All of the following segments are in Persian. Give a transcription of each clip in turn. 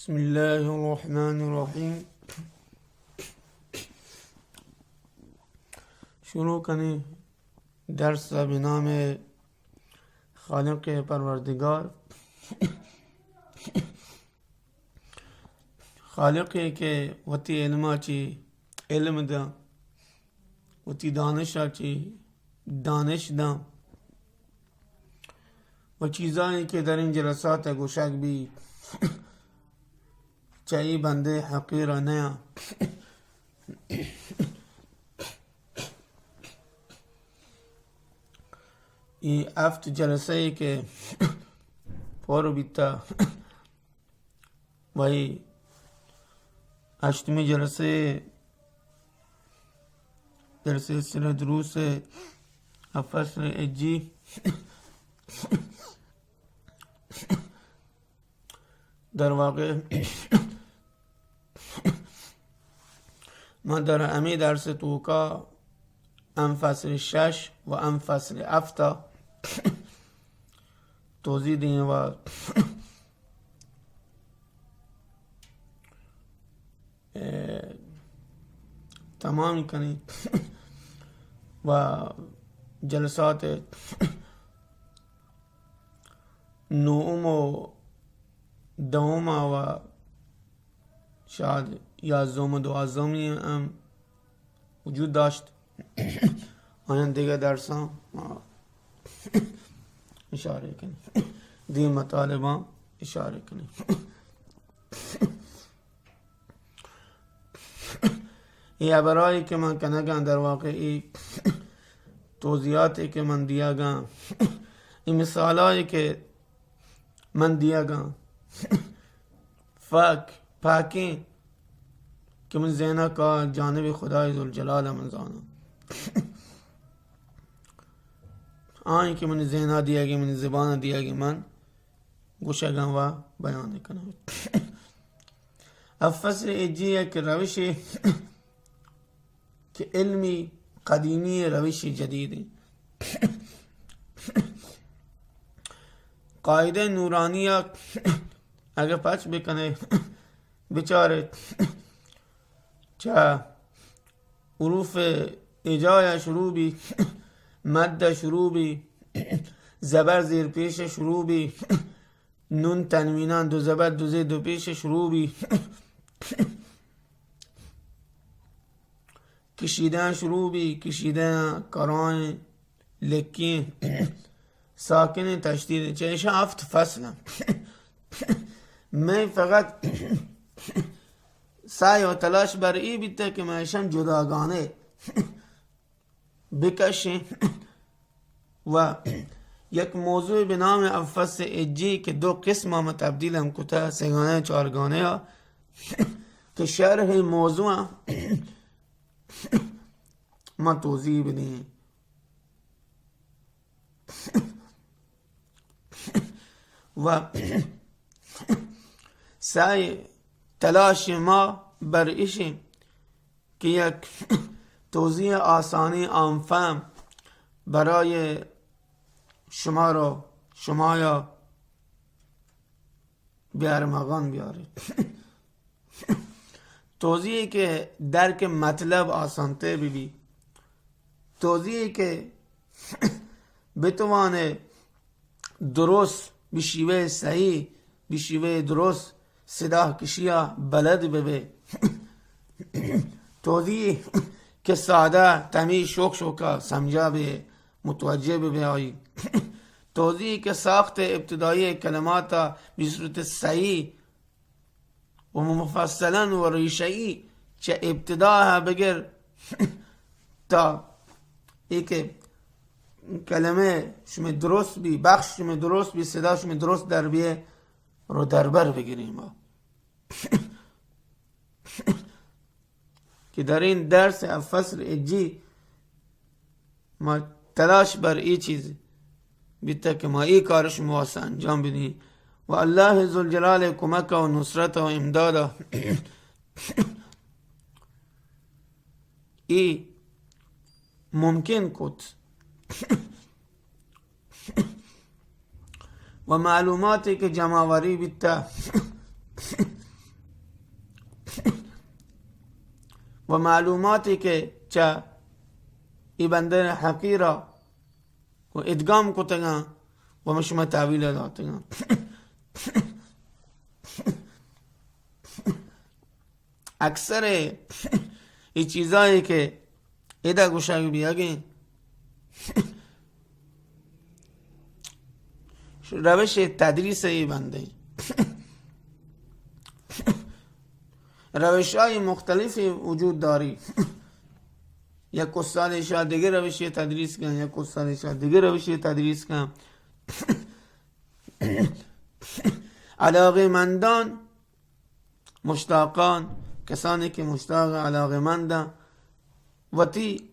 बिस्मिल्लाहिर्रहमानिर्रहीम। शुरू करें दर्स बिनाम खालिक परवरदिगार। खालिक के वती इल्माची इल्म दा, वती दानिशाची दानिश दा, व चीज़ाएँ के दर इन जलसात गोशाक भी चाहिए बंदे हकीर नया ये अफ्त जलसे के पर बीता वही अष्टमी जलसे सिर दुरूस अफसल एजी در واقع ما در امی درس توکا ام فصل 6 و ام فصل 7 توضیح دیں و تمام کنی و جلسات نوم و دوم و شاید یازدهم و دوازدهمی هم وجود داشت. آن دیگه درسان اشاره کنی دی مطالبان اشاره کنی. یہ برای که من کنگان در واقعی توضیحاتی که من دیا گا، این مثالایی که من دیا گا پاکی که من ذہنہ کا جانب خدای ذوالجلال من زانا آئی که من ذہنہ دیا گی، من زبان دیا گی، من گوشہ گا و بیان کنا. اب فصل ایجی ہے کہ روش کہ علمی قدیمی روش جدید قاعده نورانیہ اگر پچ بکنه بیچاره چه حروف اجای شروع بی، مد شروع بی، زبر زیر پیش شروع بی، نون تنوینان دو زبر دو زیر دو پیش شروع بی، کشیدن شروع بی، کشیدن کاران لکین ساکن تشدید چه هفت فصلم. میں فقط سعی و تلاش بر این بیته که میشم جداگانه بکشیم و یک موضوع به نام افس اجی که دو قسم هم تبدیل هم کتا سگانه چارگانه ها که شرح موضوع ما توضیح بدیم و سعی تلاش ما بر ایشیم که یک توضیح آسانی عامفهم برای شما یا بیارمغان بیارید. توضیحی که درک مطلب آسانته بی، توضیحی که بتوانه درست بشیوه صحیح بشیوه درست صدا کشیا بلد ببه، توضیح که ساده تمیز شوکا سمجھا به متوجه ببه آئی، توضیح که ساخت ابتدایی کلمات به صورت صحیح و مفصلا و ریشه‌ای چه ابتدا بگر تا ایک کلمه شما درست بی، بخش شما درست بی، صدا شما درست در بیه رو دربر بگیریم که در این درس فصل اجی ما تلاش بر این چیز بیتا که ما این کارش مواسه انجام بدیم و الله ذوالجلال کمک و نصرت و امداد ای ممکن کد و معلوماتی که جمعوری بیتا و معلوماتی که چه ای بنده حقیرا و ادغام کتگن و مشما تعویل داتگن. اکثر ای چیزایی که ایده گوشه بیاگین روش تدریس ای بنده روش های مختلفی وجود داری. یک استاد شاید دیگه روش تدریس کن، یک استاد شاید دیگه روش تدریس کن. علاقه مندان، مشتاقان، کسانی که مشتاق علاقه مندن وتی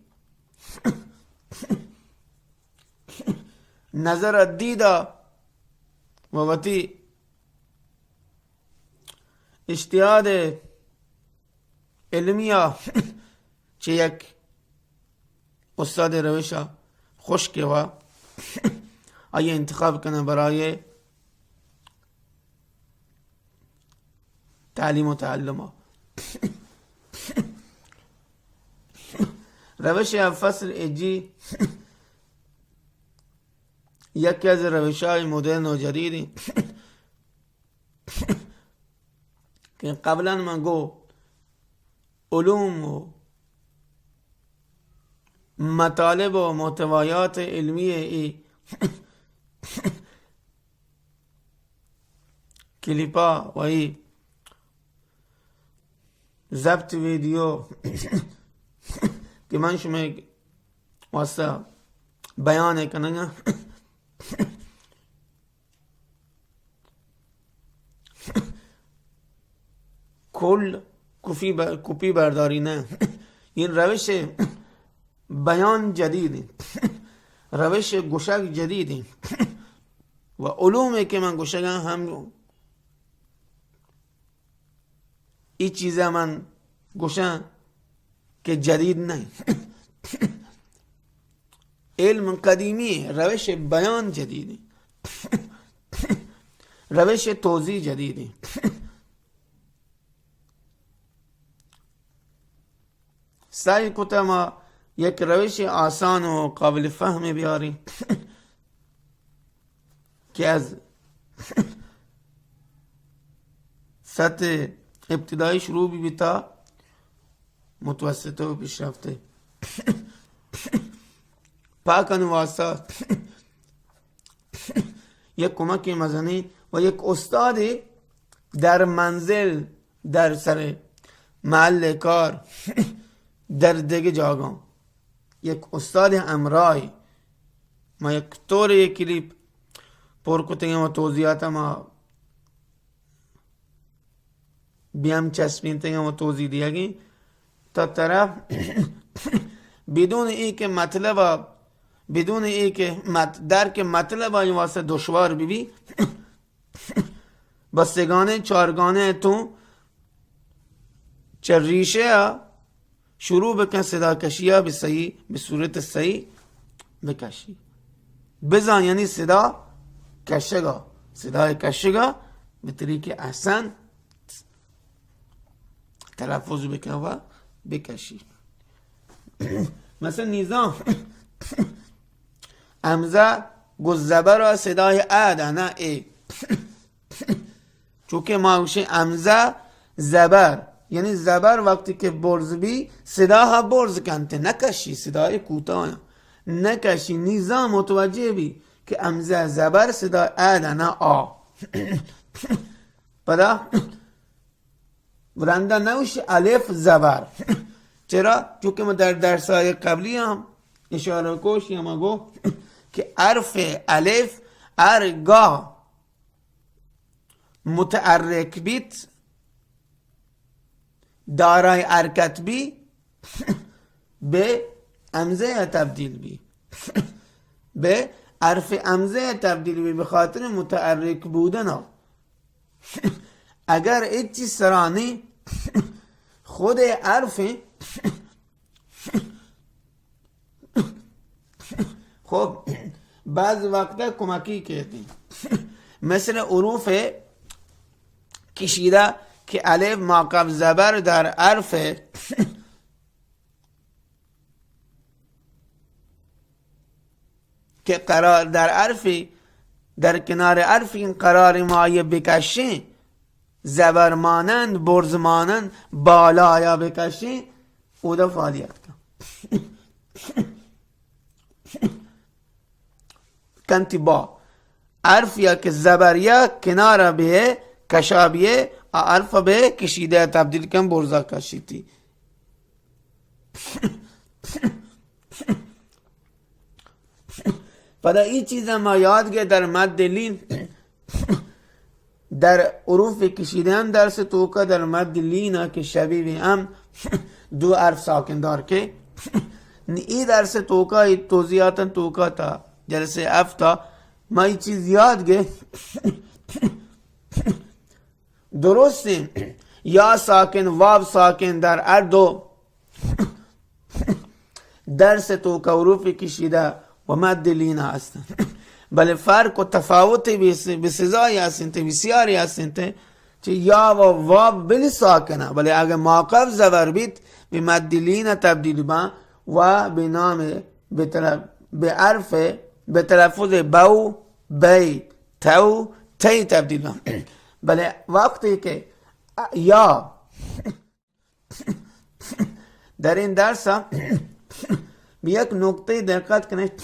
نظر دیدا و وتی اشتیاد علمیا چه یک استاد روشا خوش که و آیا انتخاب کنه برای تعلیم و تعلم. روش فصل اجی یکی از روش های مدرن و جدیدی که قبلا من گو علوم و مطالب و محتویات علمی ای کلیپا و ای ضبط ویدیو که من شما واسه بیان کنم کل کپی برداری نه. این روش بیان جدیدی، روش گوشک جدیدی و علومی که من گوشکم هم این چیزا من گوشم که جدید نه. علم قدیمی، روش بیان جدیدی، روش توضیح جدیدی. سعی کتا ما یک روش آسان و قابل فهم بیاریم که از سطح ابتدایی شروع بی تا متوسطه و پیشرفته. پاکن واسطه یک کمک مزنی و یک استاد در منزل، در سر محل کار، در دیگه جاگام، یک استاد امرای ما یک طور یک کلیپ پر کتنگم و توضیحات ما بیام چسبین تنگم و توضیح دیگی تا طرف بدون ای که مطلب، بدون ای که درک مطلب این واسه دشوار بی با سگانه چارگانه تو چه ریشه شروع بکن صدا کشی ها به صورت صحیح بکشی. بزن یعنی صدا کشگا، صدای کشگا به طریق احسن تلفظ بکن و بکشی. مثلا نظام امزه گزبر را صدای ا نه ای، چونکه ما گوشه امزه زبر، یعنی زبر وقتی که برز بی صدا ها برز کنته، نکشی صدای کوتاه نکشی. نظام متوجه بی که امزه زبر صدای ا نه آ. پدا برنده نوش الف زبر. چرا؟ چونکه ما در درسای قبلی هم اشاره کوشی هم گو که حرف الف ارگاه متحرک بیت دارای حرکت بی به امزه تبدیل بی، به حرف امزه تبدیل بی به خاطر متحرک بودن ها. اگر ایچی سرانی خود حرف خب بعض وقتا کمکی کردیم، مثل حروف کشیده که الف ما قبل زبر در حرف که قرار در عرفی در کنار عرف این قرار مایه بکشین، زبر مانند برز مانند بالایا بکشین، او دا فعالیت کن. کنتی با عرف یا که زبریه کنار به کشابیه عرف به کشیده تبدیل کن برزا کشیدی. پدا این چیز ما یاد گه در مد لین در حروف کشیده هم درس توکا در مد لین که شبیه هم دو حرف ساکن دار که این درس توکا این توضیحاتا توکا تا جلسه افتا ما این چیز یاد گه درسته یا ساکن واب ساکن در هر دو درس توکا حروف کشیده و مد لین هستن، بله فرق و تفاوت بسزایی هستن بسیاری هستن چه یا و واب بلی ساکنه، بله اگر موقف زبر بید به مد لین تبدیل با و به نام به عرف به تلفظ بو بی تو تی تبدیل با. بله وقتی که یا در این درس به یک نقطه دقت کنید،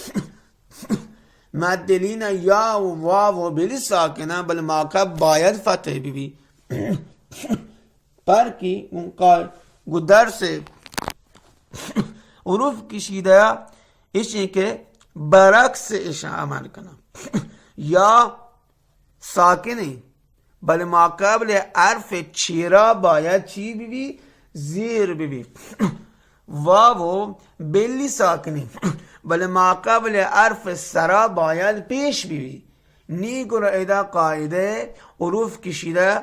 مد لین یا و واو و بلی ساکنه بل موقع باید فتح بی پر کی منقال گو درس حروف کشیده ایشی که برعکس ایش عمل کنه یا ساکنه بل مقابل حرف چیرا باید چی بی زیر بی واو بلی ساکنی بل مقابل حرف سرا باید پیش بی نیگر ایدا قاعده حروف کشیده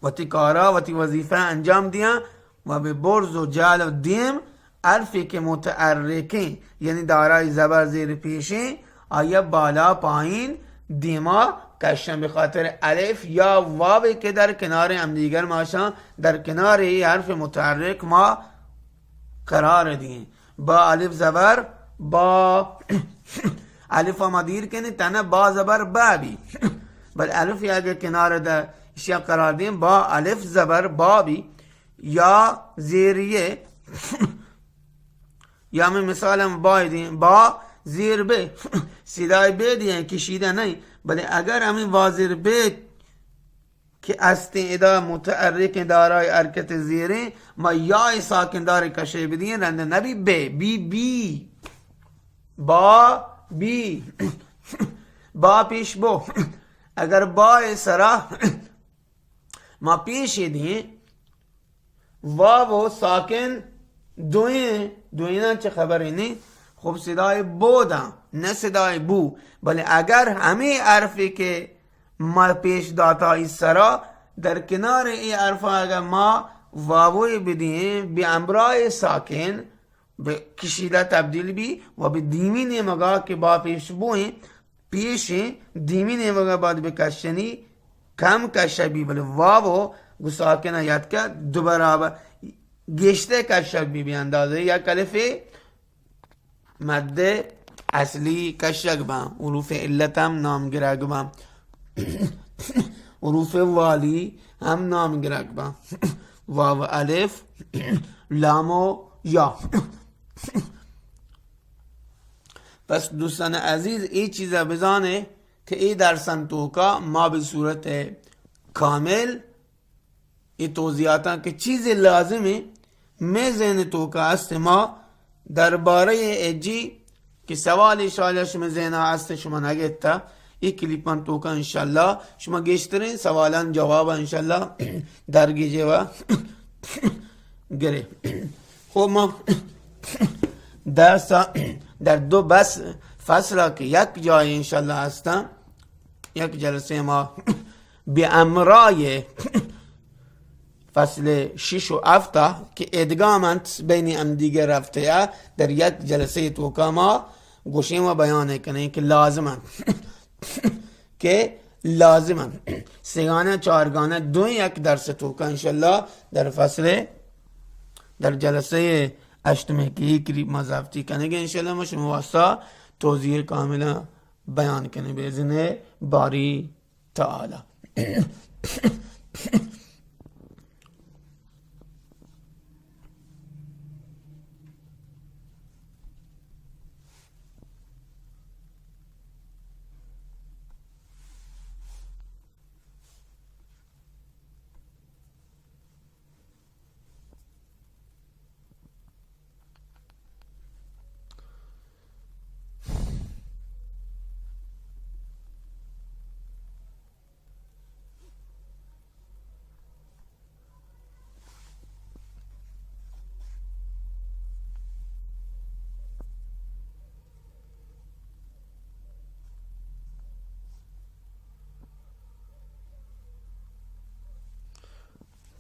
و تی کارا و تی وظیفه انجام دیا و به برز و جال و دیم حرفی که متحرکه یعنی دارای زبر زیر پیشه آیا بالا پایین دیما کشن به خاطر الف یا واو که در کنار هم دیگر ماشا در کنار این حرف متحرک ما قرار دیم. با الف زبر با الف ما دیر کنی تنه با زبر با بی بل الف اگر کنار در اشیا قرار دیم با الف زبر با بی یا زیریه یا من مثالم بایدیم با زیر به صدای به دیگه کشیده نہیں بله اگر همین واضر به که استعدا متحرک دارای حرکت زیره ما یا ساکن دار کشه بدین رنده نبی به بی بی با بی با پیش بو اگر با سرا ما پیش دیں واو ساکن دوینا چه خبری نی خب صدای بو دا نه صدای بو بله اگر همه حرفی که ما پیش داتا اس سرا در کنار این حرف اگر ما واوی بدیم به امرای ساکن به کشیده تبدیل بی و به دیمی نمگا که با پیش بوئیں پیش دیمی نمگا بعد بکشنی کم کشبی بله واو گو ساکن یاد که دو برابر گشته کشک بی اندازه یا کلفه مد اصلی کشک بام حروف علت هم نام گرگ بام حروف والی هم نام گرگ بام واو الف لام و یا. پس دوستان عزیز این چیزا بزانه که این درسن توکا ما به صورت کامل این توضیحاتا که چیز لازمه میں ذہن تو کا است ما درباره اجی که سوال شاید شما ذهن است شما نگیتا این کلیپان تو کا انشالله شما گشترین سوالان جواب انشالله درگیجه و گره. خب ما درس در دو بس فصل که یک جای انشالله هستم یک جلسه ما به امرای فصل 6 و 7 که ادغامات بین هم دیگه رفته در یک جلسه توکا ما گوشیم و بیان کنه که لازمن که لازمن سگانه چارگانه دو یک درس توکا انشالله در فصل در جلسه اشتمه که قریب ما ضبطی کنگه انشالله ما شما واسطا توضیح کاملا بیان کنه به اذن باری تعالی.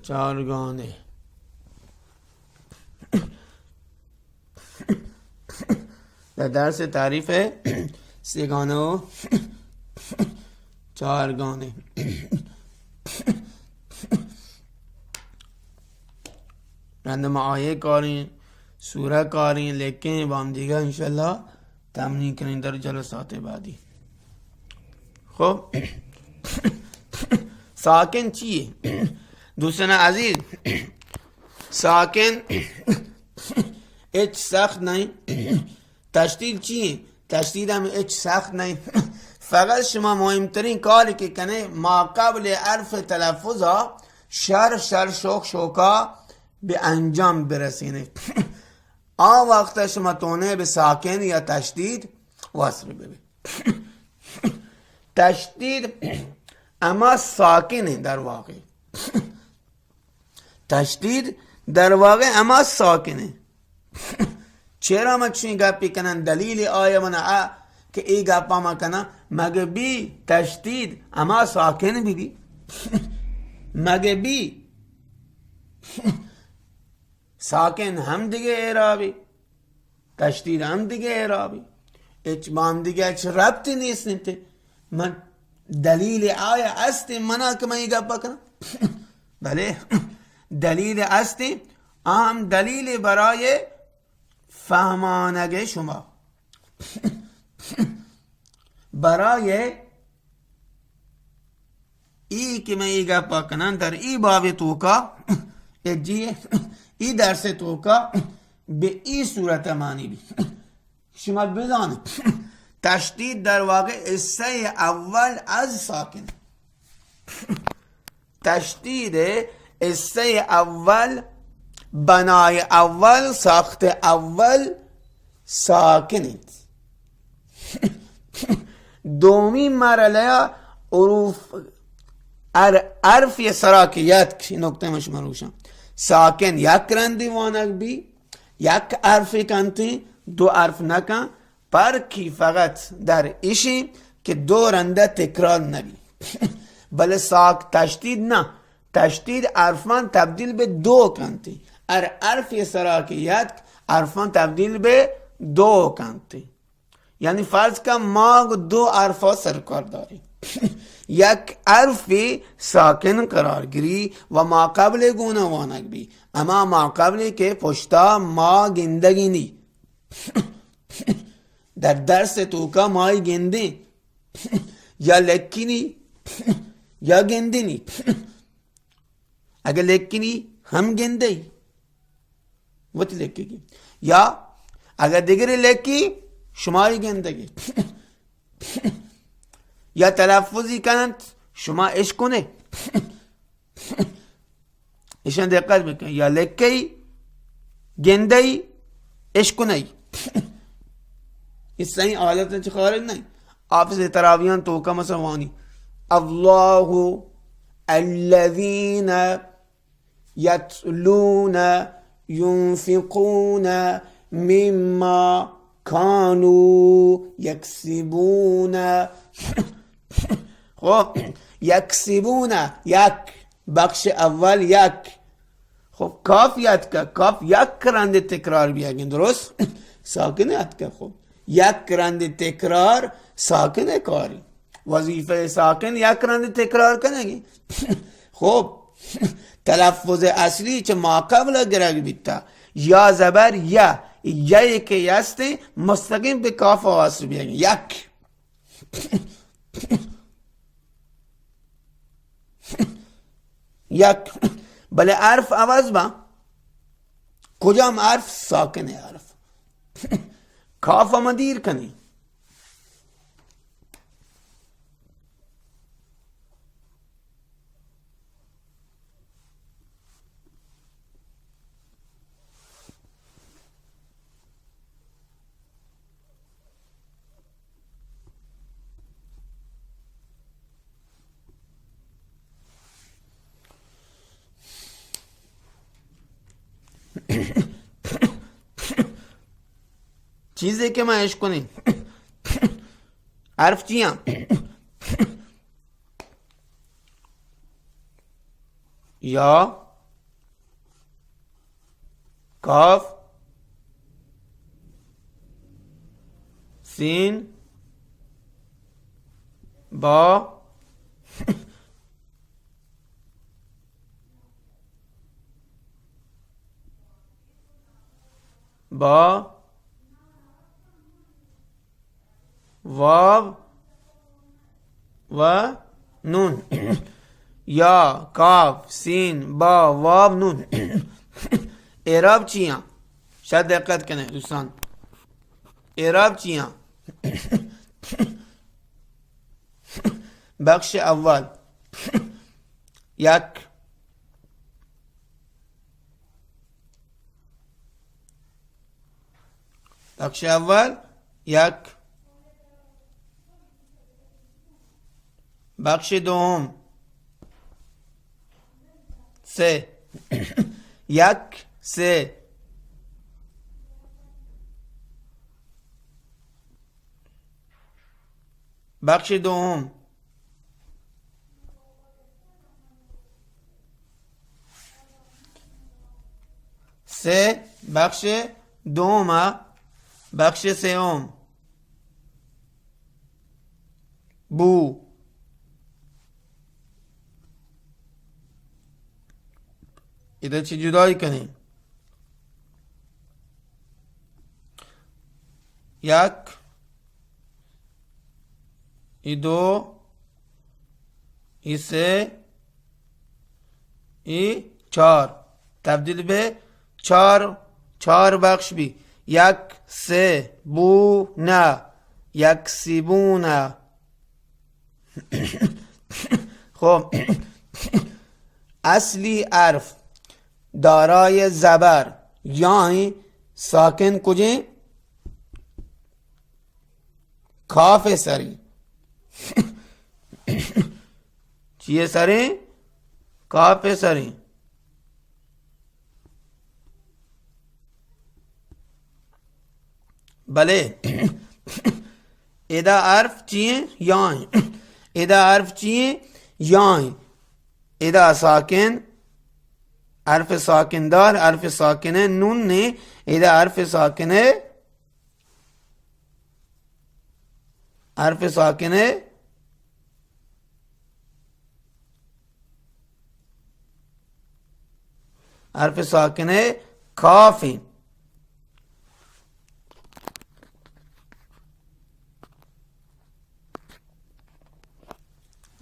چارگانه در درس تعریف سگانه و چارگانه رندم آیه کارین سوره کارین لیکن با هم دیگه انشالله تمرین کنین در جلسات بعدی. خب ساکن چیه دوستان عزیز؟ ساکن اچ سخت نہیں. تشدید چیه؟ تشدید هم اچ سخت نہیں. فقط شما مهمترین کاری که کنه ما قبل حرف تلفظ ها شر شوکا به انجام برسینه. آن وقت شما تونه به ساکن یا تشدید وصل ببین. تشدید اما ساکنه در واقع. تشدید در واقع اما ساکنه. چرا ما چنین گپی کنن؟ دلیل آیه منع که ای گپا ما کنن مگه بی تشدید اما ساکن بیدی؟ مگه بی ساکن هم دیگه اعرابی تشدید هم دیگه اعرابی اچ با هم دیگه اچ ربطی نیست نیته. من دلیل آیه استی منع که من ای گپا کنم؟ بله دلیل استی هم دلیل برای فهمانگه شما برای ای که من ای گپا کنن در ای باب توکا ای درس توکا به ای صورت معنی بی شما بدانید تشدید در واقع حصه اول از ساکن. تشدید حصه اول بنای اول ساخت اول ساکنید. دومی مرحله حروف حرف سراکیت که نکته مش مروشم ساکن یک رندی وانک بی یک حرف کنتی دو حرف نکن پر کی فقط در ایشی که دو رنده تکرار نبی. بله ساک تشدید نه. تشدید حرفان تبدیل به دو کنتی. حرف سراکیت حرفان تبدیل به دو کنتی. یعنی فرض کن ما دو حرفا سرکار داریم. یک حرفی ساکن قرار گیری و ما قبل گونه وانک بی اما ما قبلی که پشتا ما گندگی نی. در درس توکا مای گنده یا لکی نی یا گنده نی. اگر لکی نی هم گنده ای وقت لکی گی یا اگر دیگری لکی شمایی گندگی یا تلفظی کنند شما اش کنه ایشان دقت بکن یا لکی گندهی اش کنه اس صحیح حالت چه خارج نہیں. حافظ تراویان توکا مسوانی الله الذين يتلون ينفقون مما كانوا يكسبون. خب یکسبون یک بخش اول یک. خب کاف یاد که کاف یک رنده تکرار بیاگین درست ساکن یاد که. خب یک رنده تکرار ساکن کاری وظیفه ساکن یک رنده تکرار کنگی. خب تلفظ اصلی چه ما قبل گرگ بیتا یا زبر یا که هسته مستقیم به کاف آواز رو بیاگه یک. یک. بله حرف عوض با کجا هم حرف ساکنه حرف کاف هم دیر کنی چیزی که ما عشق کنیم حرف چی هم یا کاف سین با واو و نون یا کاف سین با واو نون اعراب چی هم شاید دقت کنه دوستان اعراب چی هم بخش اول یک بخش اول یک بخش دوم سه یک سه بخش دوم سه بخش دوم بخش سوم بو ایده چی جدایی کنیم یک ای دو ای سه ای چار تبدیل به چار بخش بی یک سه بو نه یک سی بو نه خب اصلی حرف دارای زبر یعنی ساکن کجه کاف سری چیه سری کاف سری بله ادا حرف چیه یعنی ادا حرف چیه یعنی ادا ساکن حرف ساکن دار حرف ساکنه نون نه ادا حرف ساکنه حرف ساکنه حرف ساکنه کافی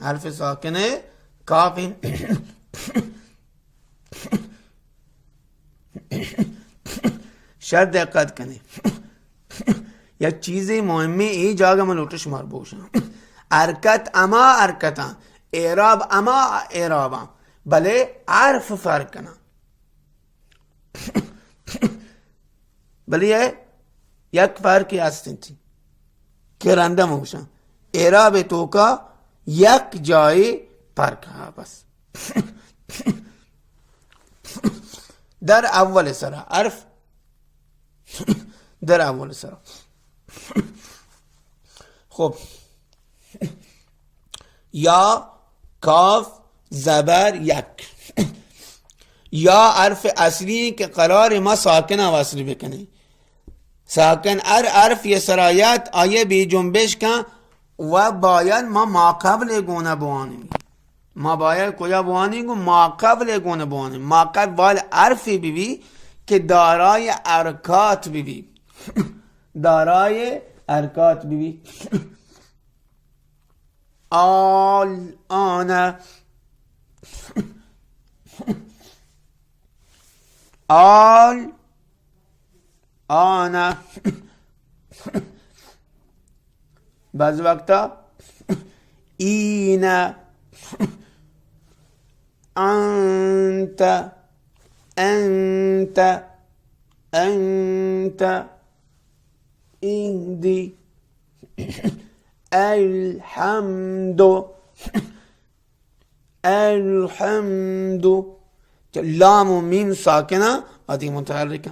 حرف ساکنه کافی شاید دقت کنی یک چیز مهمه ای جاگه من لوٹش مار بوشم حرکت اما حرکتا اعراب اما اعرابا بله حرف فرق کنا بله یک فرقی هستین که رنده موشم اعراب تو کا یک جای فرق ها بس در اول سر حرف در اول سر خب یا کاف زبر یک یا حرف اصلی که قرار ما ساکن وصل بکنه ساکن حرف یه سرایت آیه بی جنبش کن و باید ما قبل گونه بوانیم ما باید کجا بوانیم ما قبل گونه بوانیم ما قبل حرفی بی که دارای حرکات بی دارای حرکات بی الان الان بعض وقتا این انت انت انت ایدی الحمد الحمد لام و میم ساکنه آدی متحرکه.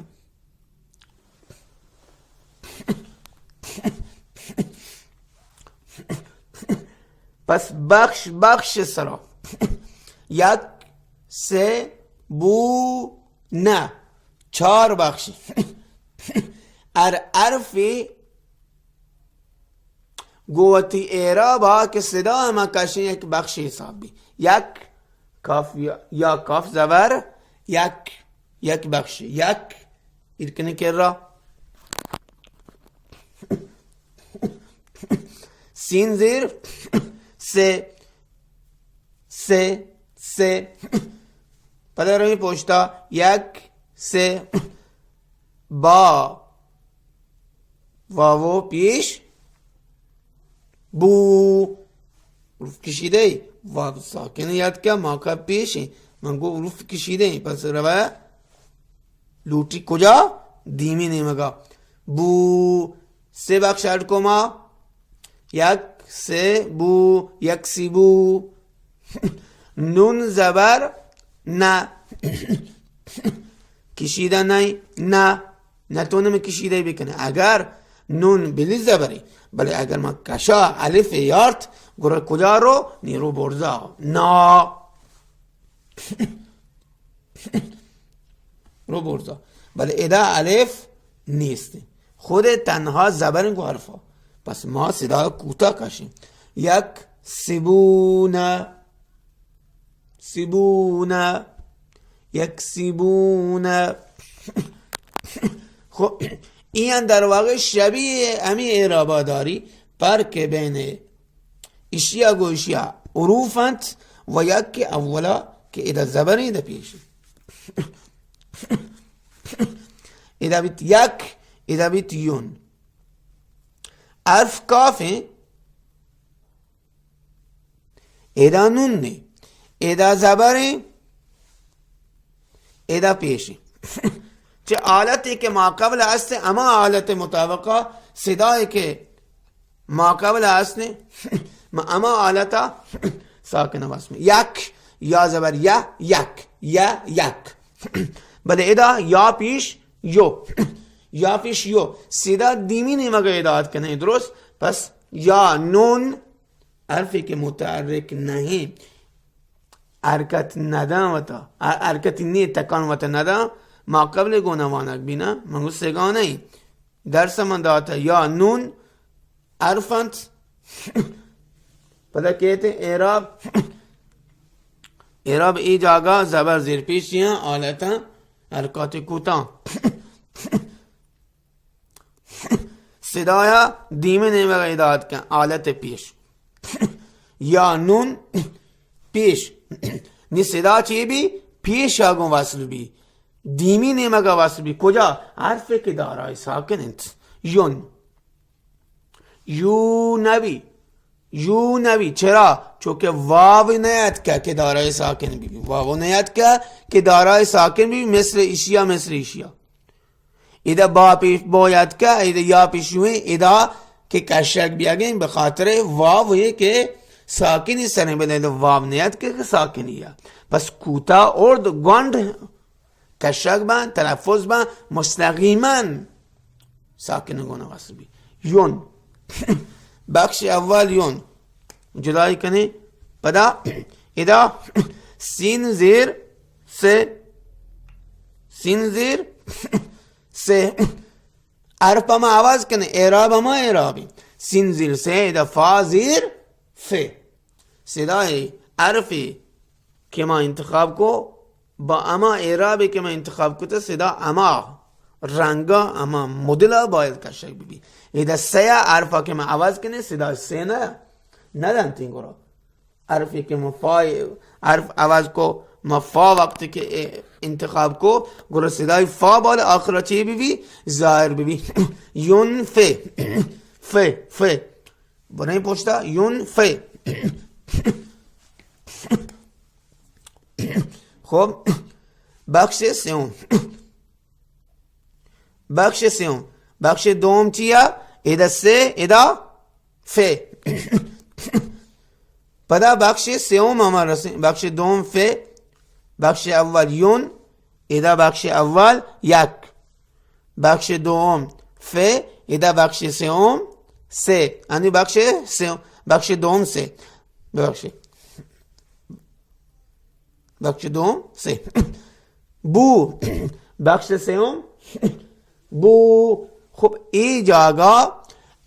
پس بخش سرا یک سه بو نه 4 بخشی حرف قوتی اعرابا که صدا اما کشن یک بخش حساب بی یک کاف یا کاف زبر یک بخش یک ارکنی کر را سین زیر سه پدر روی پشتا یک سه با واو پیش بو حروف کشیده واو ساکن یاد که موقع پیشی من گو حروف کشیده پس روه لوٹی کجا دیمی نیمگا بو 3 بخش اڑکوما یک سه بو یک سی بو نون زبر نه کشیده نه نتونم کشیده بکنه اگر نون بلی زبری بله اگر ما کشا الف یارت گره کجا رو نیرو برزا نا رو برزا بله ادا الف نیست خود تنها زبر گو حرفا پس ما صدا کوتا کشیم یک سیبونه یک سیبونه خب این در واقع شبیه امی اعرابا داری فرق بین اشیا گو اشیا حروفند و یک که اولا که ادا زبری ده پیشی ادا بیت یک ادا بیت یون حرف کافه ادا نون نه ادا زبره ادا پیشی چه آلتی که ماقبل است اما آلت مطابقه صدایی که ماقبل است اما آلتا ساکنه واسمه یک یا زبر یک بله ادا یا پیش یو صدا دیمی نیمگه اداد کنه درست پس یا نون حرفی که متحرک نہیں حرکت ندام وتا حرکتی نی تکان وتا ندام ما قبل گونوانک بینا منگو سگانه ای درس من داتا یا نون حرفند پتا کہتے اعراب ای جاگا زبر زیر پیشیاں آلتا حرکات کوتاں صدایا دیمه نیمه ایداد کن آلت پیش یا نون پیش نی صدا چی بی پیش آگون وصل بی دیمی نیمه کا وصل بی کجا حرف که دارای ساکن انت یو نبی چرا چونکه واو نیت که دارای ساکن بی واو نیت که دارای ساکن بی مثل اشیا اذا با پیش باید که اذا یا پیشوی اذا که کشک بیاگین به خاطر واو ہے که ساکنی سرین بده واو نیت که ساکنی ہے پس کوتا ارد گوند کشک بان تلفظ بان مستقیما ساکن گونه واسه بی یون بخش اول یون جدایی کنی پدا اذا سین زیر سے حرف ما آواز کنه اعراب ما اعرابی سین زیر سے اذا فا زیر فی صدای حرفی که ما انتخاب کو با اما اعرابی که من انتخاب کده صدا اما رنگا اما مدل باید کشک ببی. ایده سه حرفا که من عوض کنه صدا سه ندن تینگورا. حرفی که من حرف عوض کو ما فا وقتی که انتخاب کو گروه صدای فا بالا آخرا چی ببی؟ ظاهر ببی. یون ف بنای پوچتا یون ف. خب بخش سوم بخش دوم چیه؟ ایده سه ایده ف. پدا بخش سوم ما رسیم. بخش دوم ف، بخش اول یون، ایده بخش اول یک، بخش دوم ف، ایده بخش سوم سه. یعنی بخش دوم سه. بخش دوم سه. بو بخش سوم بو. خب ای جاگا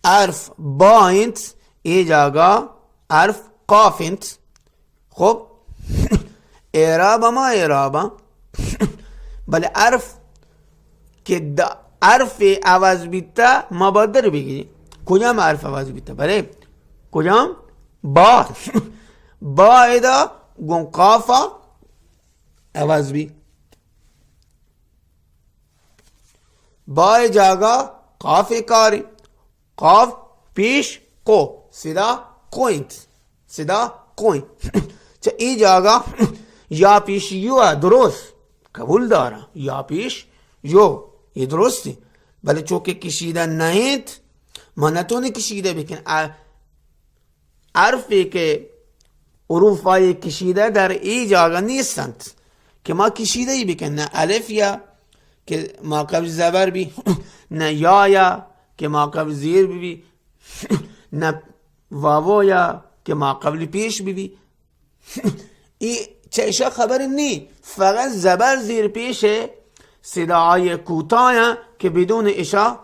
حرف باینت، ای جاگا حرف قافنت. خب اعراب ما اعرابا بله حرف که حرف عوض بیتا ما باید در بگیریم. کجام حرف عوض بیتا؟ بله کجام؟ با ایدا گون قافا عوض بی. با جاگا قاف کاری. قاف پیش کو صدا کوینت. چه ای جاگا یا پیش یو درست قبول داره، یا پیش یو یہ درستی. بله چونکه کشیده نهید ما نتونه کشیده بکن. حرفی که حروف های کشیده در ای جاگا نیستند که ما کشیده ای بکن. نه الف یا که ما قبل زبر بی، نه یا که ما قبل زیر بی، نه واو یا که ما قبل پیش بی. ای چه خبر نی، فقط زبر زیر پیشه. صداهای کوتاه که بدون اشا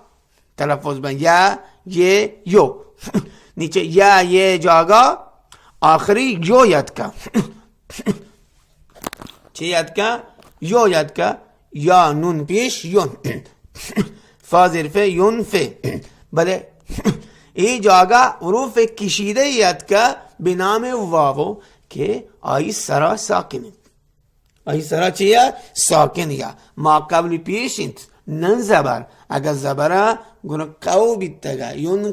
تلفظ بن. یا یه یو. نیچه یا یه جاگا آخری یو یاد که. چه یاد که؟ یو یاد که. یا نون پیش یون. فا زیر فه یون فه. بله ای جاگا حروف کشیده یاد که به نام واو که آئی سرا ساکنه. آئی سرا چیه؟ ساکن یا ما قبل پیش انت نن زبر. اگر زبره گونه قو بیتگا یون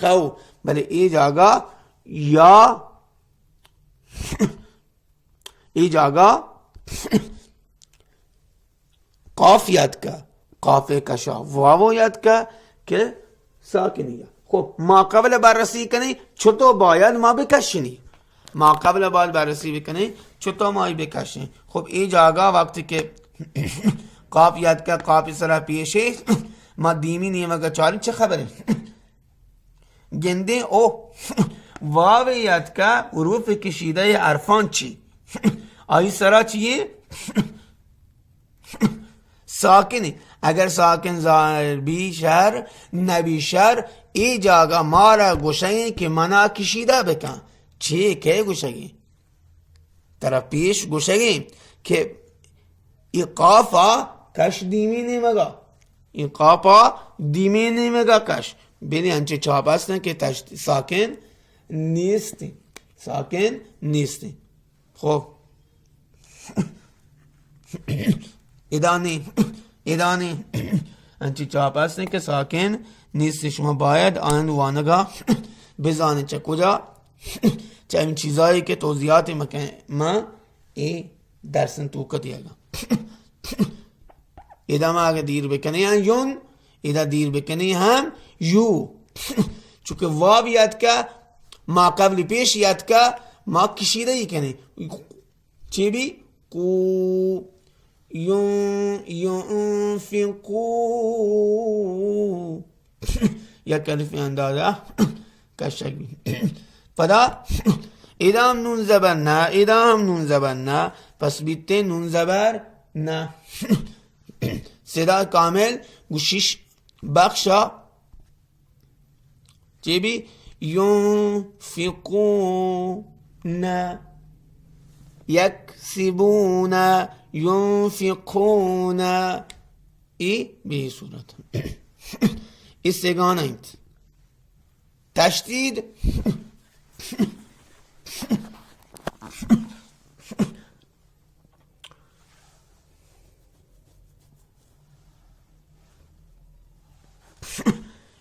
قو. بله ای جاگا یا ای جاگا قاف یاد که قاف کشا واو یاد که ساکنه یا. خب ما قبل بررسی کنی چطور باید ما بکشنی. ما قبل باید بررسی بکنی چطور ما بکشنی. خب این جاگا وقتی که قاف یاد که قاف سرا پیشه ما دیمی نیمه که چاریم چه خبره؟ گنده او واو یاد که حروف کشیده عرفان چی؟ آئی سرا چیه؟ ساکنی. اگر ساکن ظاهر بیشر نبیشر ای جاگا مارا گوشنگی که منا کشیده بکن. چی که گوشنگی؟ طرف پیش گوشنگی که ای قافا کش دیمی نیمگا. ای قافا دیمی نیمگا کش. بینی انچه چاپ هستن که ساکن نیستی. خب ایدانی انچه چاپ هستن که ساکن نیستی. شما باید آن وانگا بزانه چه کجا چه این چیزایی که توضیحات ما ای درسن توکا دیگا. ایدا ما اگر دیر بکنی هم یون، ایدا دیر بکنی هم یو. چونکه واب یاد که ما قبل پیش یاد که ما کشیده ای کنی. چی بی؟ قو ينفقوا یا کلفی اندازه کشک بی. فدا ادام نون زبر نه پس بیته نون زبر نه. صدا کامل گوشش بخشا چی بی؟ ينفقوا نه. یکسبون ینفقون. ای به این صورت این سگانه اید. تشدید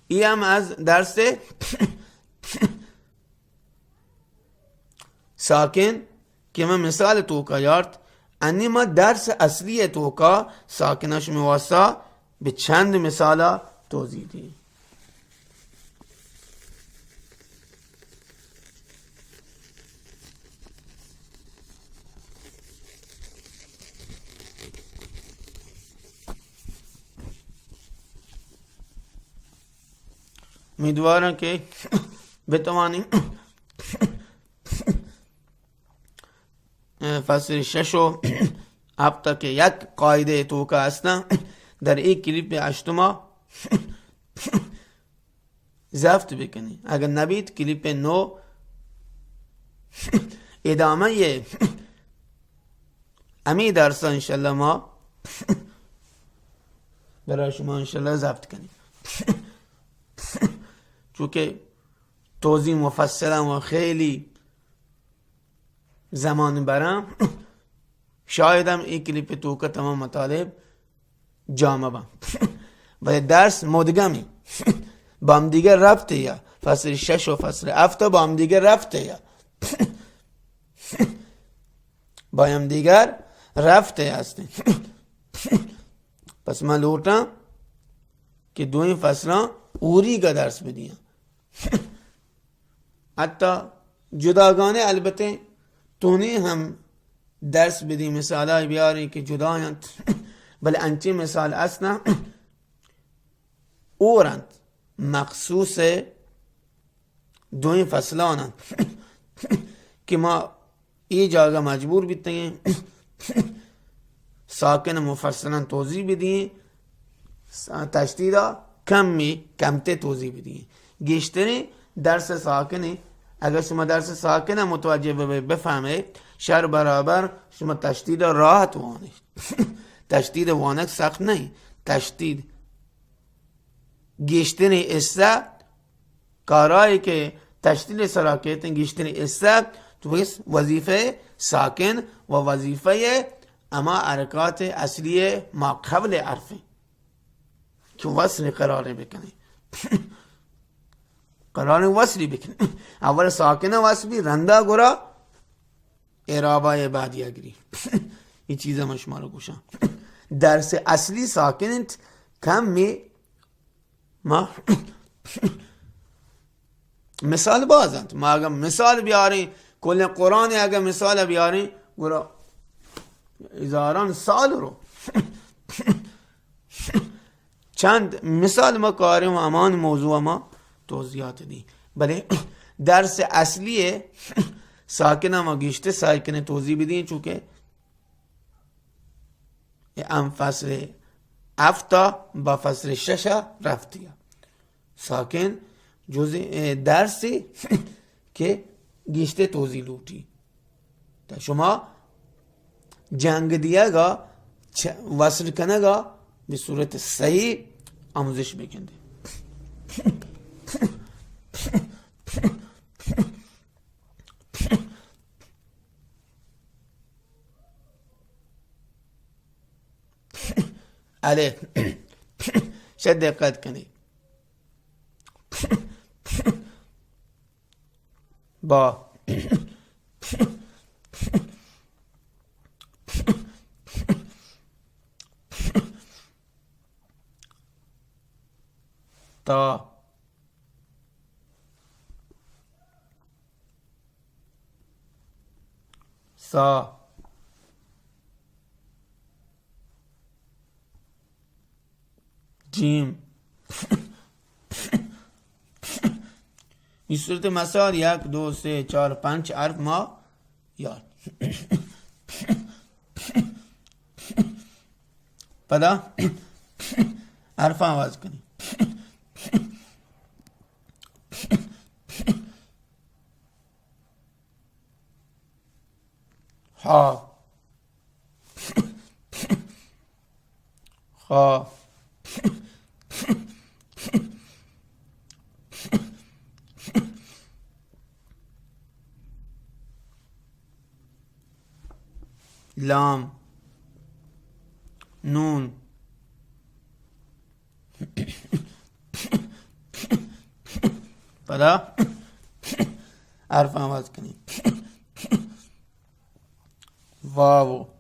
ای هم از درس ساکن که من مثال توکا یارد انی ما درس اصلی توکا ساکنش مواسا به چند مثالا توضیح دی. امیدوارم که بتوانیم فصل 6 و هفته که یک قاعده توکا هستن در یک کلیپ 8 ضبط بکنی. اگر نبید کلیپ 9 ادامه امی درس انشالله ما برای شما انشالله ضبط کنیم، چونکه توضیح مفصلم و خیلی زمان برم، شایدم این کلیپ توکا تمام مطالب جامعه با و درس مدگمی با هم دیگه رفته یا فصل 6 و فصل 7 با هم دیگه رفته یا با هم دیگر رفته هستیم. پس من لوٹم که دو این فصلان اوری کا درس بدیم، حتی جداگانه البته تونی هم درس بدیم مثالای بیاری که جدایند، بل انچه مثال اصلا اورند مخصوص دو این فصلانند که ما ای جاگه مجبور بیتیم ساکن مفصلا توضیح بدیم، تشدیدا کمته توضیح بدیم. گشتری درس ساکنی اگر شما درس ساکن متوجه بفهمه شر برابر شما تشدید راحت وانه تشدید وانه سخت نہیں. تشدید گشتنی اسه کارایی که تشدید سرا کہتے ہیں گشتنی اسه تو وظیفه ساکن و وظیفه اما حرکات اصلی ما قبل عرفه که وصل قراره بکنه قرار وصلی بکنه. اول ساکنه وصلی رنده گرا اعرابای بعدی اگری این چیز من شما رو گوشم. درس اصلی ساکنت کم می ما مثال بازند. ما اگر مثال بیاری کل قرآن اگر مثال بیاری گرا هزاران سال رو چند مثال ما کاریم و امان موضوع ما توضیحات دی. بله درس اصلی ساکنه ما گشته ساکنه توضیح بدین چونکه ام فصل 7 با فصل 6 رفتی ساکن جزء درسی که گشته توضیح لوٹی. تا شما جنگ دیگه گا وصل کنه گا به صورت صحیح آموزش بکنده. علیه شد دقت کنید با تا سا جیم این صورت مثال 1 2 3 4 5 حرف ما یاد پدا حرف آواز کنی. ها خا لام نون پدا حرف آواز کنید واو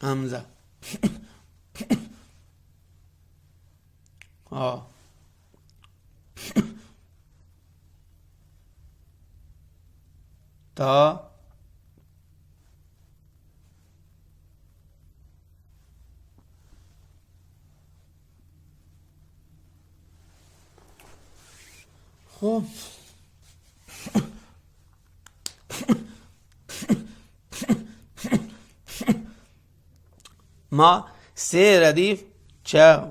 همزه ها تا خب ما سه ردیف چه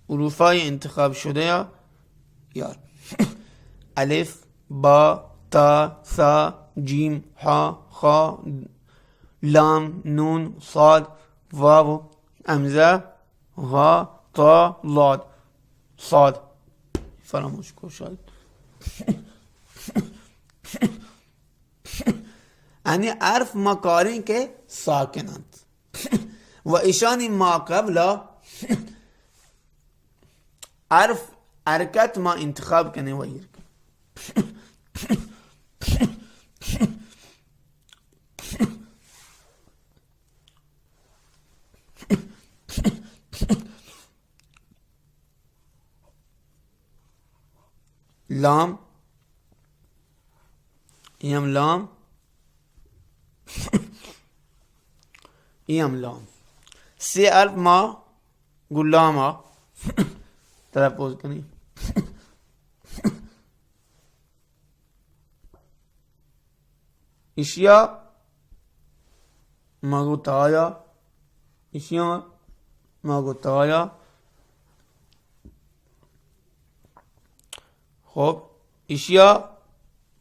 حروفای انتخاب شده یا یاد الف با تا ثا جیم ها خا لام نون صاد واو همزه غا تا لاد صاد فراموش کن شاید یعنی حرف ما کارین که ساکنند و ایشانی ما قبل حرف حرکت ما انتخاب کنه و ایر کنه لام یم لام یم لام سی حرف ما گلاما تلفظ کنی اشیا ماگو تایا اشیا ماگو تایا خب اشیا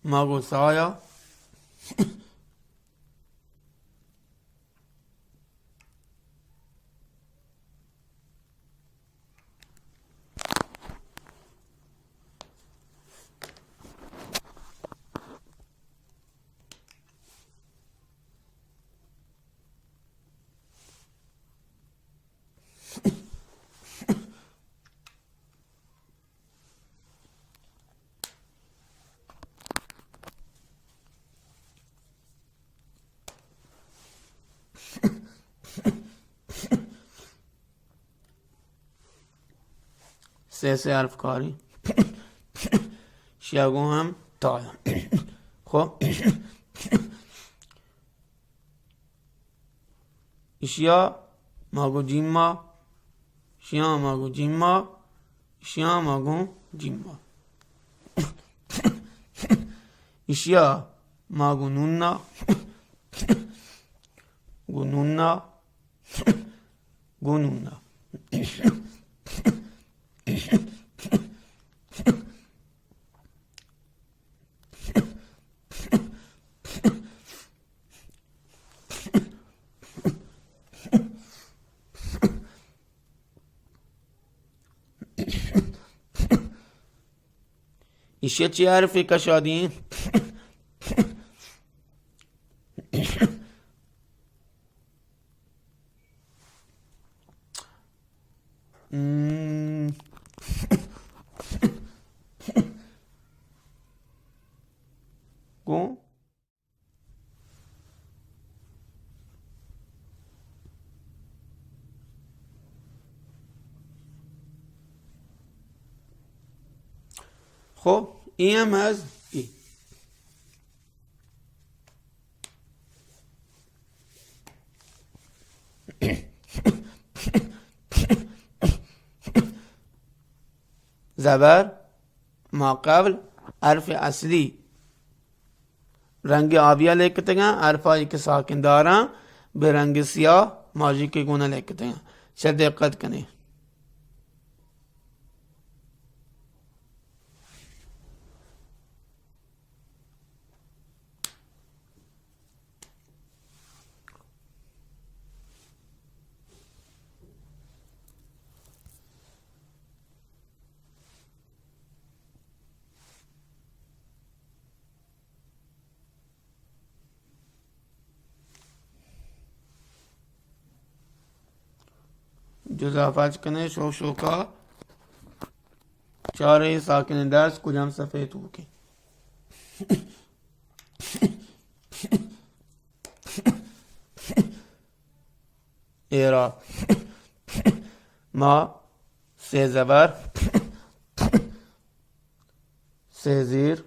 ماگو سایا سه حرف کاری شیاگو هم تایا خب اشیا ماگو جیما شیا ماگو جیما شیا ماگو جیما اشیا ماگو نونا گونونا گونونا ایشه چی حرفی کشادین؟ گو خب این هم از ای زبر ما قبل حرف اصلی رنگ آبیا لیکتے گا حرفایی که ساکن دارا برنگ سیاه ماجی के गुना लिखते हैं. चल दिक्कत करें. जुज़ाफ़ाज कने शो शो का चारे साकिन दर्स कुजम सफ़ेद हो के एरा मा से ज़बर से ज़ीर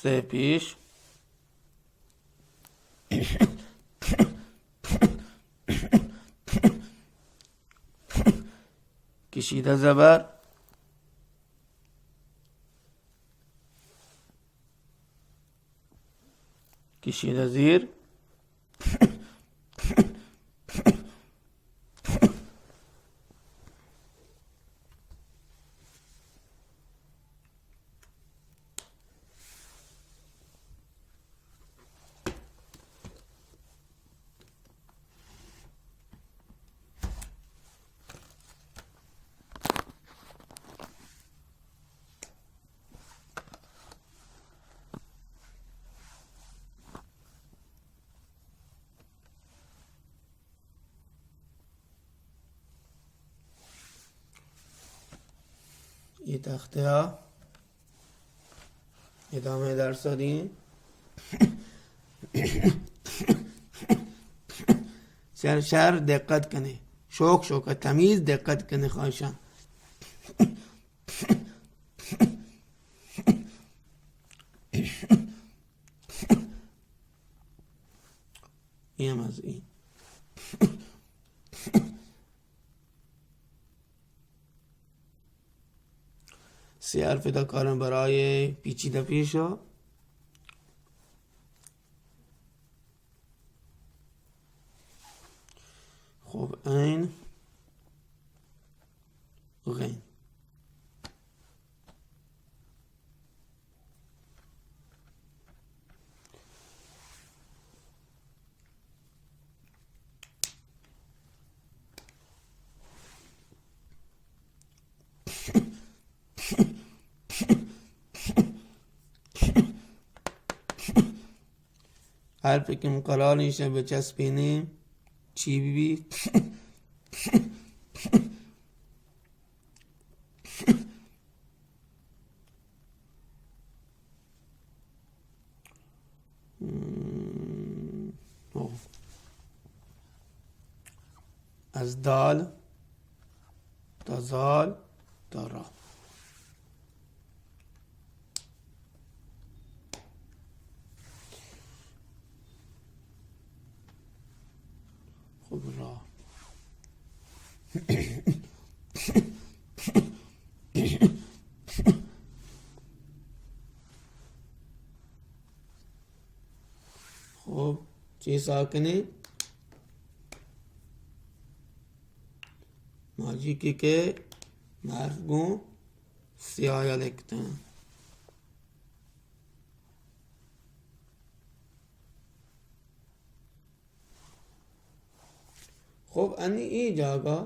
से पीश कशीदा ज़बर कशीदा ज़ीर ये तख्ते ادامه درس دادیم. شهر دقت کنه. شوک تمیز دقت کنه خواهشان. این از این. سه حرف دا کارم برای پیچیده پیشا. خب این غین حرفی که قرار نیست بچسبینیم چی بی از دال تا زال تا را. خب را خب چی ساکنی ماجی की के حرف گو سیایا लिखते हैं. خب انی ای جاگا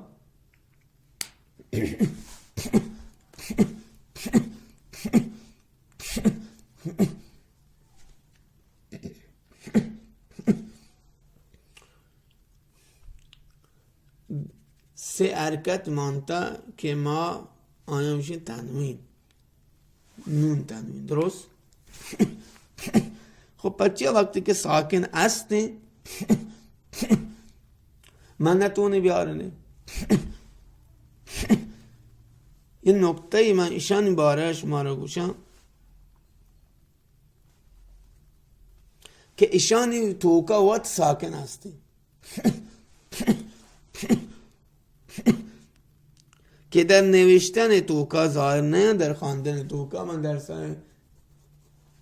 سه حرکت مانتا که ما آیا میشه تنوین نون تنوین درست. خب بچه وقتی که ساکن هستی من نتونی بیارنه. این نکته من ایشان باره شما رو گوشم که ایشانی توکا وقت ساکن هستی که در نوشتن توکا ظاهر نه در خواندن توکا. من در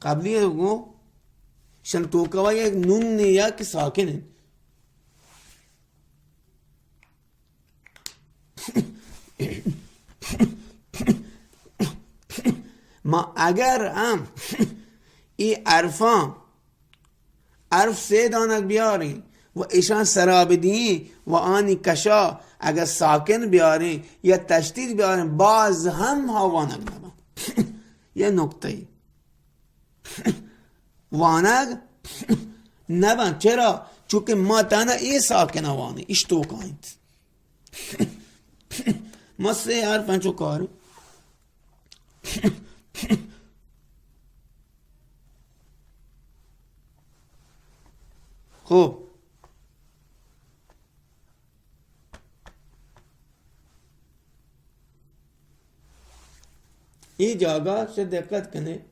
قبلی گو شن توکا یک نون یا که ساکنه. ما اگر هم ای عرفان عرف سه دانک بیاری و ایشان سرابدی و آنی کشا اگر ساکن بیاری یا تشدید بیاری باز هم وانک نبن. یه نکته وانک نبن. چرا؟ چونکه ما تانا ای ساکن وانی ایش توکایند. ما سه عرفان چو کاری خوب این جاگه سے دقت کنه.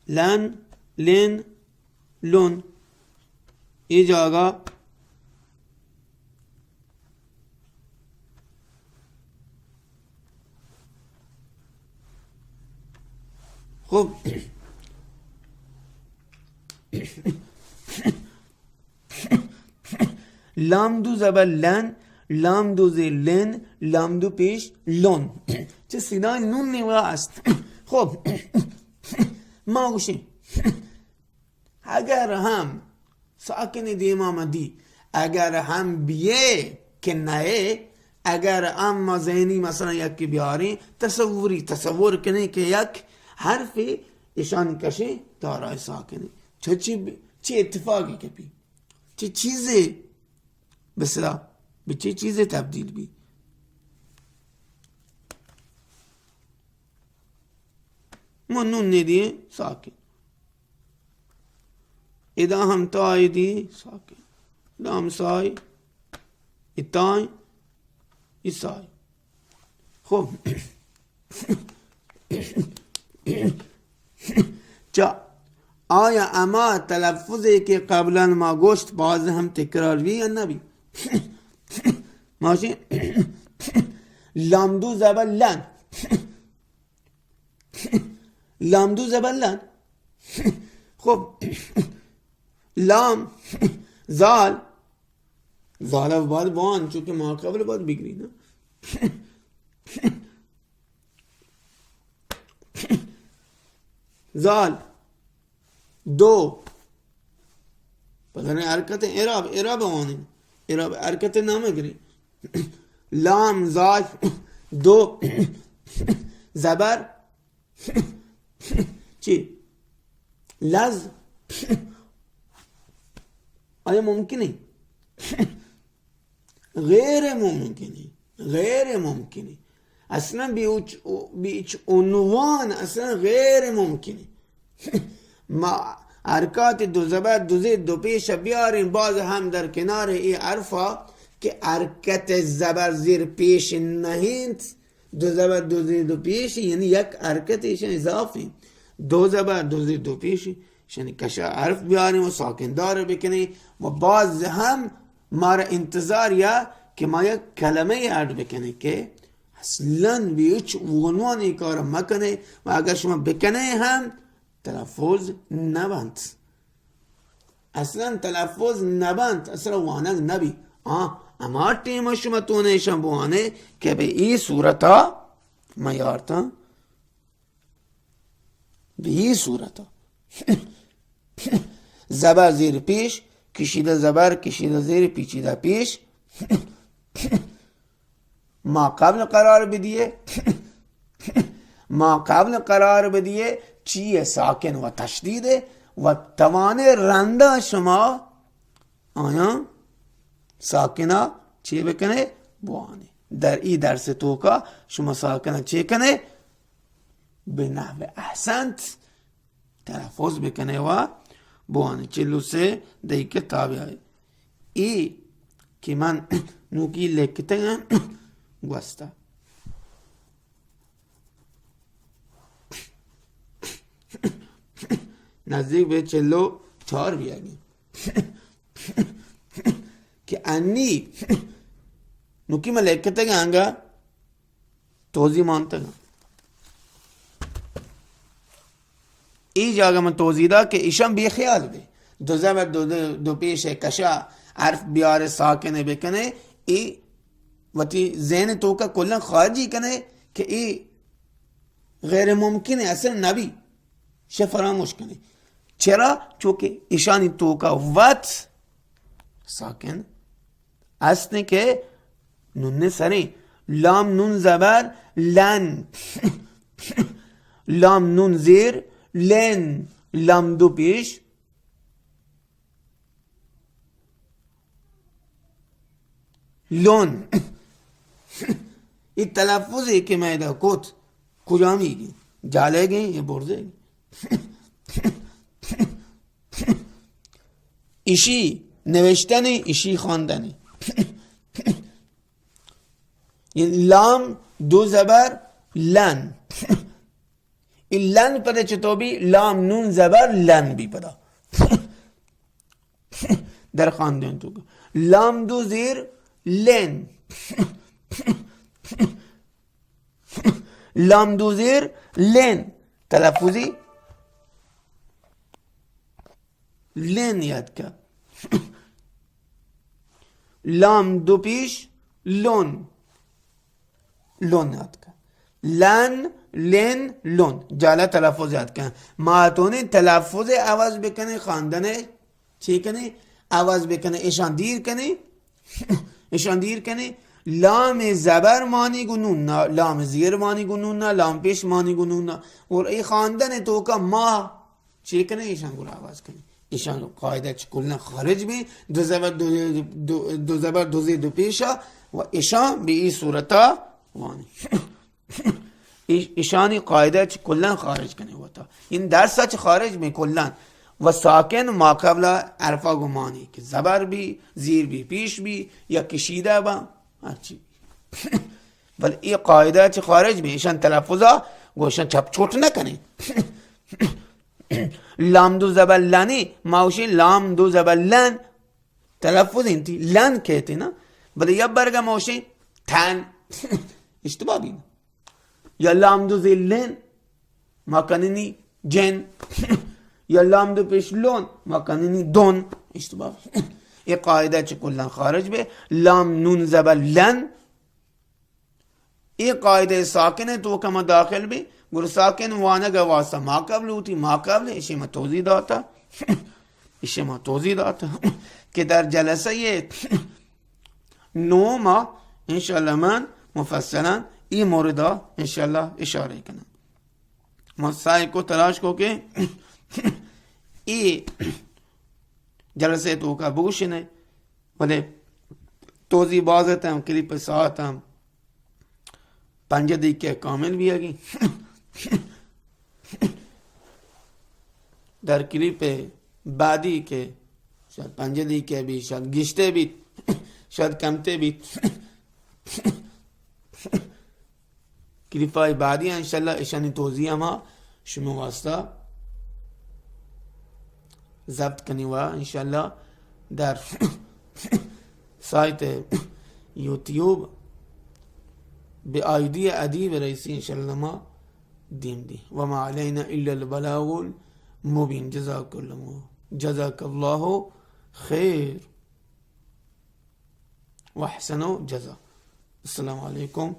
لن لن لون این جاگه خوب لام دو زبر لن، لام دو زیر لن، لام دو پیش لون. چه صدای نون نیوه است. خب ما گوشیم اگر هم ساکن دیم آمدی اگر هم بیه که نه اگر اما ذهنی مثلا یکی بیاری تصور کنی که یک حرفی ایشان کشی دارای ساکنی چه اتفاقی که بی چه چیزی بسلا به چه چیزی تبدیل بی. ما نون ندیه ساکن اذا هم تای دی ساکن اذا هم سای اتای ایسای. خب چا آیا اما تلفظی که قبلا ما گوشت باز هم تکرار بی یا نبی؟ ماشی لامدو زبر لن لامدو زبر لن. خب لام زال زال باید وان چونکه ما قبل باید بگیری نه. زال دو بدن حرکت اعراب وانی اعراب حرکت نامه گری. لام زال دو زبر چی لز. آیا ممکنه؟ غیر ممکنه اصلا بیچ عنوان اصلا غیر ممکنه. ما حرکات دو زبر دو زید دو پیش بیاریم باز هم در کنار ای عرفا که حرکت زبر زیر پیش نهید دو زبر دو زیر دو پیش یعنی یک حرکتش اضافی دو زبر دو زیر دو پیش یعنی کشا حرف بیاریم و ساکن دار بکنی و باز هم ما را انتظار یا که ما یک کلمه یاد بکنه که اصلا بیچ عنوانی کار مکنه و اگر شما بکنه هم تلفظ نبند. اصلا تلفظ نبند اصلا وانگ نبی. اما تیم شما تونهشان بوانه که به این صورتا میارتا به این صورتا زبر زیر پیش کشیده زبر کشیده زیر پیچیده پیش ما قبل قرار بدیه چیه ساکن و تشدیده و توان رنده شما آیا ساکنه چی بکنه بوانه. در ای درس توکا شما ساکنه چی کنه به نحو احسنت تلفظ بکنه و بوانه. 43 دقیقه تابعه ای که من نوکی لکته هم گوسته نزدیک به 44 بیاگیم که انی نوکی من لکته گانگا توضیح مانتے گا ای جاگہ میں توضیح دا کہ اشم بے خیال بے دو زبر دو پیش کشا عرف بیار ساکن بکنے ای وتی ذہن تو کا کلن خارجی کنے کہ ای غیر ممکن ہے اصل نبی شے فراموش کنے چرا چونکہ اشانی تو کا وط ساکن اسنے کے نون سرے لام نون زبر لن لام نون زیر لن لام دو پیش لون یہ تلفظ ہے کہ میں دا کوت کجامی گی جالے گئے یا برزے گئے اشی نوشتن اشی خواندن لام دو زبر لن لن پڑے چطور بھی لام نون زبر لن بھی پڑا در خواندن تو لام دو زیر لن لام دو زیر لن تلفظی لن یاد کا لام دو پیش لون لون یاد کا لن لن لون جالا تلفظ یاد کا ماتونه تلفظ عوض بکنه خواندن چی کنه عوض بکنه اشان دیر کنه اشان دیر کنه لام زبر مانی گنون لام زیر مانی گنون لام پیش مانی گنون اور ای خواندن تو کا ما چی کنه اشان گل عوض کنه اشان قاعده کلنا خارج بھی دو زبر دو زیر دو پیشا و اشان به این صورتا وانی اشانی قاعده کلنا خارج کنه ہوتا این درس چ خارج میں کلنا و ساکن ما قبل عرفا گمانی کہ زبر بھی زیر بھی پیش بھی یا کشیدہ با ہر چی بل یہ قاعده چ خارج میں اشان تلفظا گوشن چپ چھوٹ نہ کنے لام دو زبر لانی ماوشی لام دو زبر لن تلفظ انتی لن کہتے نا بلے یا برگا موشی تن اشتباه بین یا لام دو زیر لن ما کنینی جن یا لام دو پیش لون ما کنینی دون اشتباه یہ قاعدہ چکلن خارج بے لام نون زبر لن یہ قاعدہ ساکن ہے تو کما داخل بھی گر ساکن وانگا واسطہ ما قبل ہوتی ما قبل اسے میں توضیح داتا اسے میں توضیح داتا کہ در جلسہ یہ 9 ماہ انشاءاللہ من مفصلا ای موردہ انشاءاللہ اشارہ کرنا مسائل کو تلاش کو کہ ای جلسے تو کا بوشن ہے بلے توضیح بازت ہیں کلیپ ساتھ ہیں 5 دقیقے کامل بھی آگی در کلیپ بعدی کے شاید 5 دقیقے بھی شاید گشتے بھی شاید کمتے بھی کلیپای بعدی ہیں انشاءاللہ اشانی توضیح ہما شما واسطہ ضبط کنی ہوا انشاءاللہ در سائٹ یوٹیوب بے آئیدی ادیب رئیسی انشاءاللہ ما دیم دی وما علینا الا البلاغ المبین جزاک اللہ خیر واحسن جزا السلام علیکم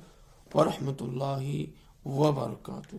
ورحمۃ اللہ وبرکاتہ